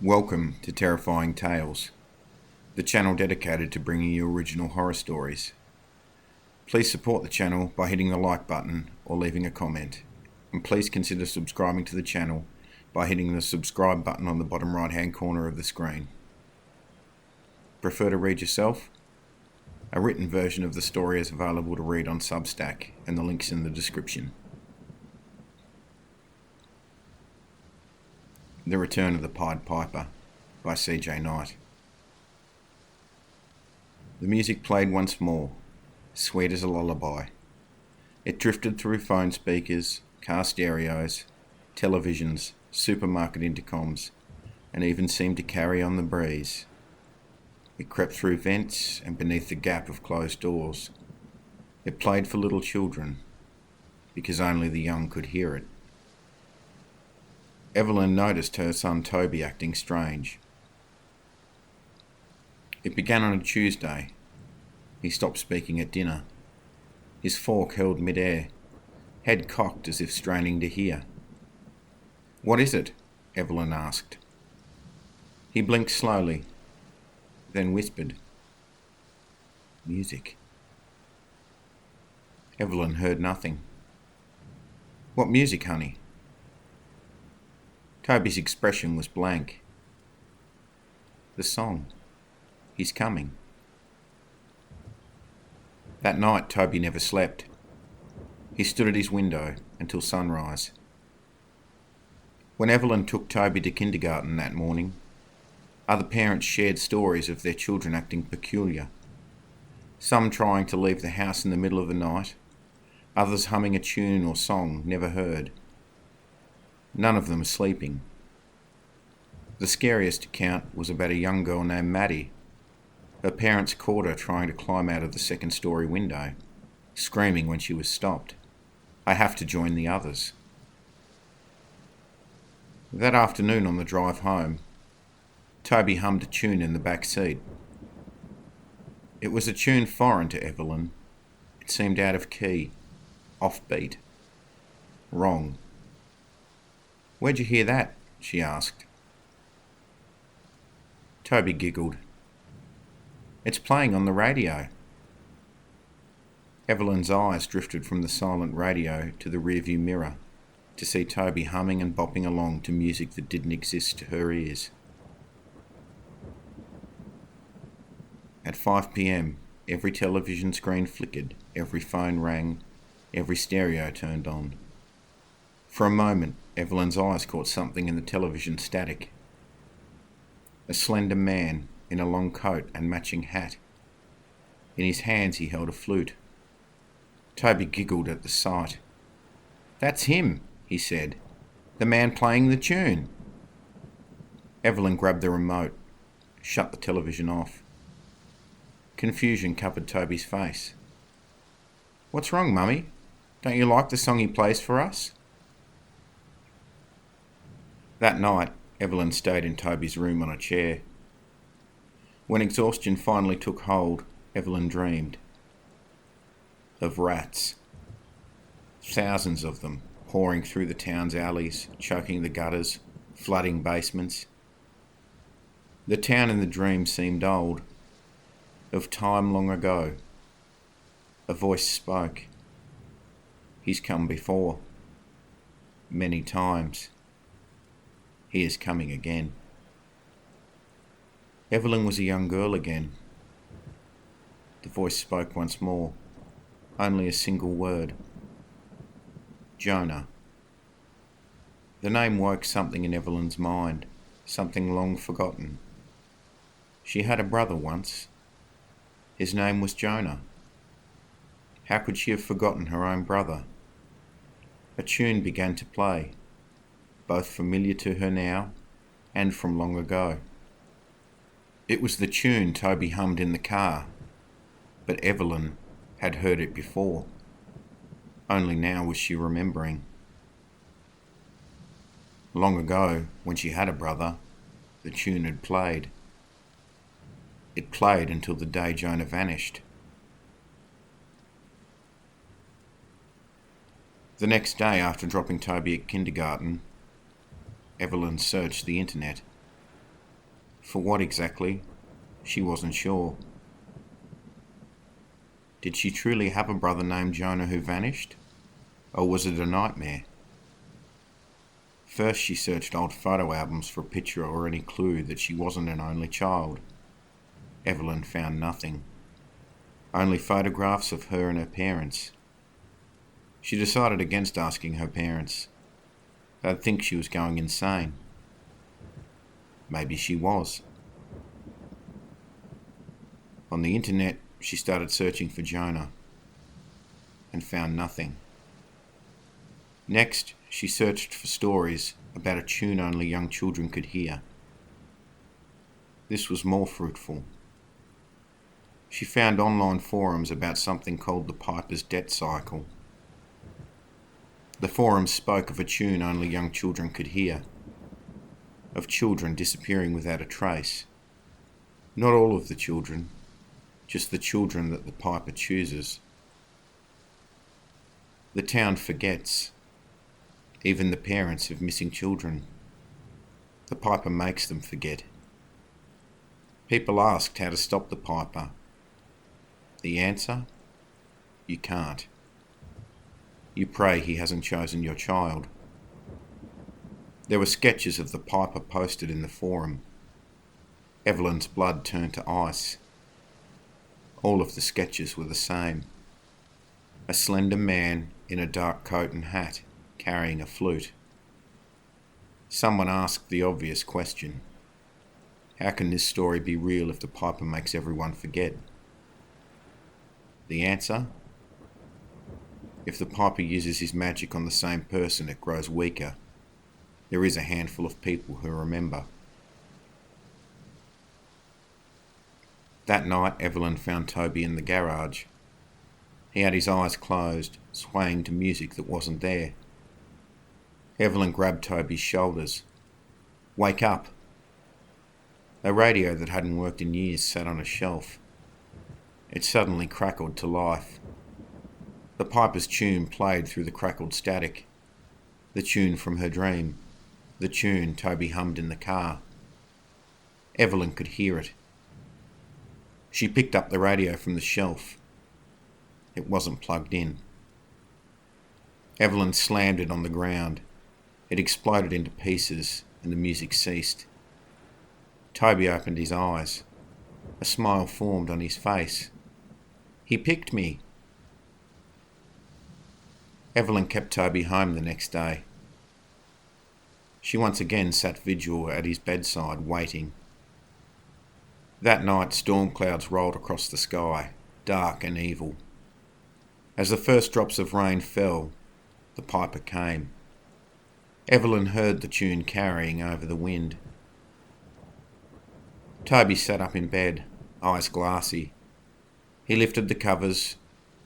Welcome to Terrifying Tales, the channel dedicated to bringing you original horror stories. Please support the channel by hitting the like button or leaving a comment, and please consider subscribing to the channel by hitting the subscribe button on the bottom right hand corner of the screen. Prefer to read yourself? A written version of the story is available to read on Substack, and the link's in the description. The Return of the Pied Piper by C.J. Knight. The music played once more, sweet as a lullaby. It drifted through phone speakers, car stereos, televisions, supermarket intercoms, and even seemed to carry on the breeze. It crept through vents and beneath the gap of closed doors. It played for little children, because only the young could hear it. Evelyn noticed her son Toby acting strange. It began on a Tuesday. He stopped speaking at dinner. His fork held mid-air, head cocked as if straining to hear. "What is it?" Evelyn asked. He blinked slowly, then whispered, "Music." Evelyn heard nothing. "What music, honey?" Toby's expression was blank. "The song. He's coming." That night Toby never slept. He stood at his window until sunrise. When Evelyn took Toby to kindergarten that morning, other parents shared stories of their children acting peculiar. Some trying to leave the house in the middle of the night, others humming a tune or song never heard. None of them sleeping. The scariest account was about a young girl named Maddie. Her parents caught her trying to climb out of the second-story window, screaming when she was stopped, "I have to join the others." That afternoon on the drive home, Toby hummed a tune in the back seat. It was a tune foreign to Evelyn. It seemed out of key, offbeat, wrong. "Where'd you hear that?" she asked. Toby giggled. "It's playing on the radio." Evelyn's eyes drifted from the silent radio to the rearview mirror to see Toby humming and bopping along to music that didn't exist to her ears. At 5 p.m, every television screen flickered, every phone rang, every stereo turned on. For a moment, Evelyn's eyes caught something in the television static. A slender man in a long coat and matching hat. In his hands he held a flute. Toby giggled at the sight. "That's him," he said. "The man playing the tune." Evelyn grabbed the remote, shut the television off. Confusion covered Toby's face. "What's wrong, Mummy? Don't you like the song he plays for us?" That night, Evelyn stayed in Toby's room on a chair. When exhaustion finally took hold, Evelyn dreamed of rats. Thousands of them, pouring through the town's alleys, choking the gutters, flooding basements. The town in the dream seemed old, of time long ago. A voice spoke. "He's come before. Many times. He is coming again." Evelyn was a young girl again. The voice spoke once more, only a single word. Jonah. The name woke something in Evelyn's mind, something long forgotten. She had a brother once. His name was Jonah. How could she have forgotten her own brother? A tune began to play, both familiar to her now and from long ago. It was the tune Toby hummed in the car, but Evelyn had heard it before. Only now was she remembering. Long ago, when she had a brother, the tune had played. It played until the day Jonah vanished. The next day, after dropping Toby at kindergarten, Evelyn searched the internet. For what exactly? She wasn't sure. Did she truly have a brother named Jonah who vanished? Or was it a nightmare? First she searched old photo albums for a picture or any clue that she wasn't an only child. Evelyn found nothing. Only photographs of her and her parents. She decided against asking her parents. They'd think she was going insane. Maybe she was. On the internet, she started searching for Jonah and found nothing. Next, she searched for stories about a tune only young children could hear. This was more fruitful. She found online forums about something called the Piper's Debt Cycle. The forums spoke of a tune only young children could hear, of children disappearing without a trace. Not all of the children, just the children that the Piper chooses. The town forgets, even the parents of missing children. The Piper makes them forget. People asked how to stop the Piper. The answer? You can't. You pray he hasn't chosen your child. There were sketches of the Piper posted in the forum. Evelyn's blood turned to ice. All of the sketches were the same. A slender man in a dark coat and hat, carrying a flute. Someone asked the obvious question. How can this story be real if the Piper makes everyone forget? The answer? If the Piper uses his magic on the same person, it grows weaker. There is a handful of people who remember. That night, Evelyn found Toby in the garage. He had his eyes closed, swaying to music that wasn't there. Evelyn grabbed Toby's shoulders. Wake up! A radio that hadn't worked in years sat on a shelf. It suddenly crackled to life. The Piper's tune played through the crackled static. The tune from her dream. The tune Toby hummed in the car. Evelyn could hear it. She picked up the radio from the shelf. It wasn't plugged in. Evelyn slammed it on the ground. It exploded into pieces and the music ceased. Toby opened his eyes. A smile formed on his face. He picked me. Evelyn kept Toby home the next day. She once again sat vigil at his bedside, waiting. That night, storm clouds rolled across the sky, dark and evil. As the first drops of rain fell, the Piper came. Evelyn heard the tune carrying over the wind. Toby sat up in bed, eyes glassy. He lifted the covers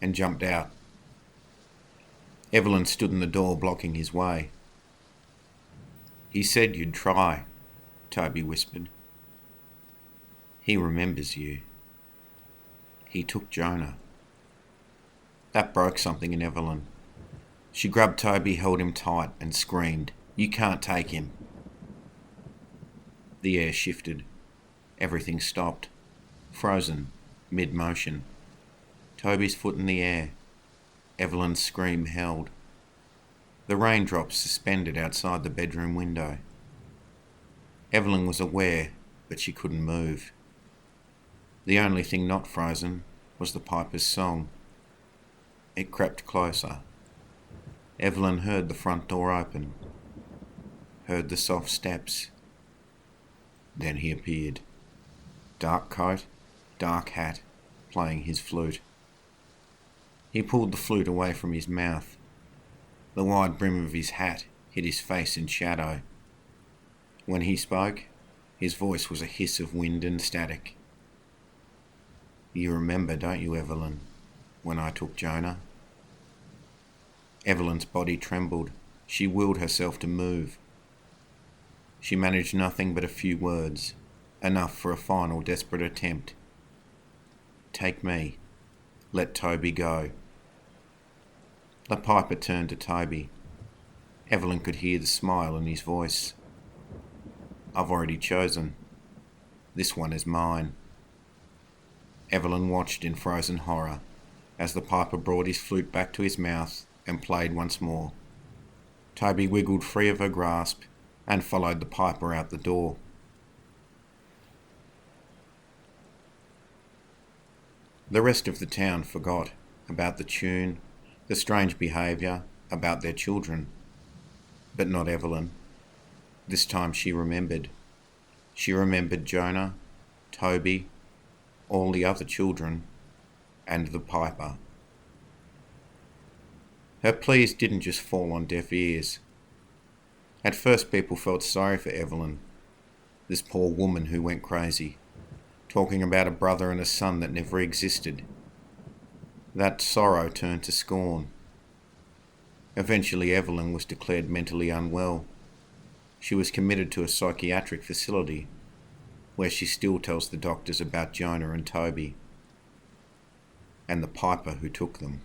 and jumped out. Evelyn stood in the door, blocking his way. He said you'd try, Toby whispered. He remembers you. He took Jonah. That broke something in Evelyn. She grabbed Toby, held him tight, and screamed, You can't take him. The air shifted. Everything stopped, frozen, mid-motion. Toby's foot in the air. Evelyn's scream held. The raindrops suspended outside the bedroom window. Evelyn was aware, but she couldn't move. The only thing not frozen was the Piper's song. It crept closer. Evelyn heard the front door open, heard the soft steps. Then he appeared. Dark coat, dark hat, playing his flute. He pulled the flute away from his mouth. The wide brim of his hat hid his face in shadow. When he spoke, his voice was a hiss of wind and static. You remember, don't you, Evelyn, when I took Jonah? Evelyn's body trembled. She willed herself to move. She managed nothing but a few words, enough for a final desperate attempt. Take me. Let Toby go. The Piper turned to Toby. Evelyn could hear the smile in his voice. I've already chosen. This one is mine." Evelyn watched in frozen horror as the piper brought his flute back to his mouth and played once more. Toby wiggled free of her grasp and followed the piper out the door. The rest of the town forgot about the tune, the strange behaviour, about their children. But not Evelyn. This time she remembered. She remembered Jonah, Toby, all the other children, and the piper. Her pleas didn't just fall on deaf ears. At first people felt sorry for Evelyn, this poor woman who went crazy, talking about a brother and a son that never existed. That sorrow turned to scorn. Eventually Evelyn was declared mentally unwell. She was committed to a psychiatric facility, where she still tells the doctors about Jonah and Toby, and the piper who took them.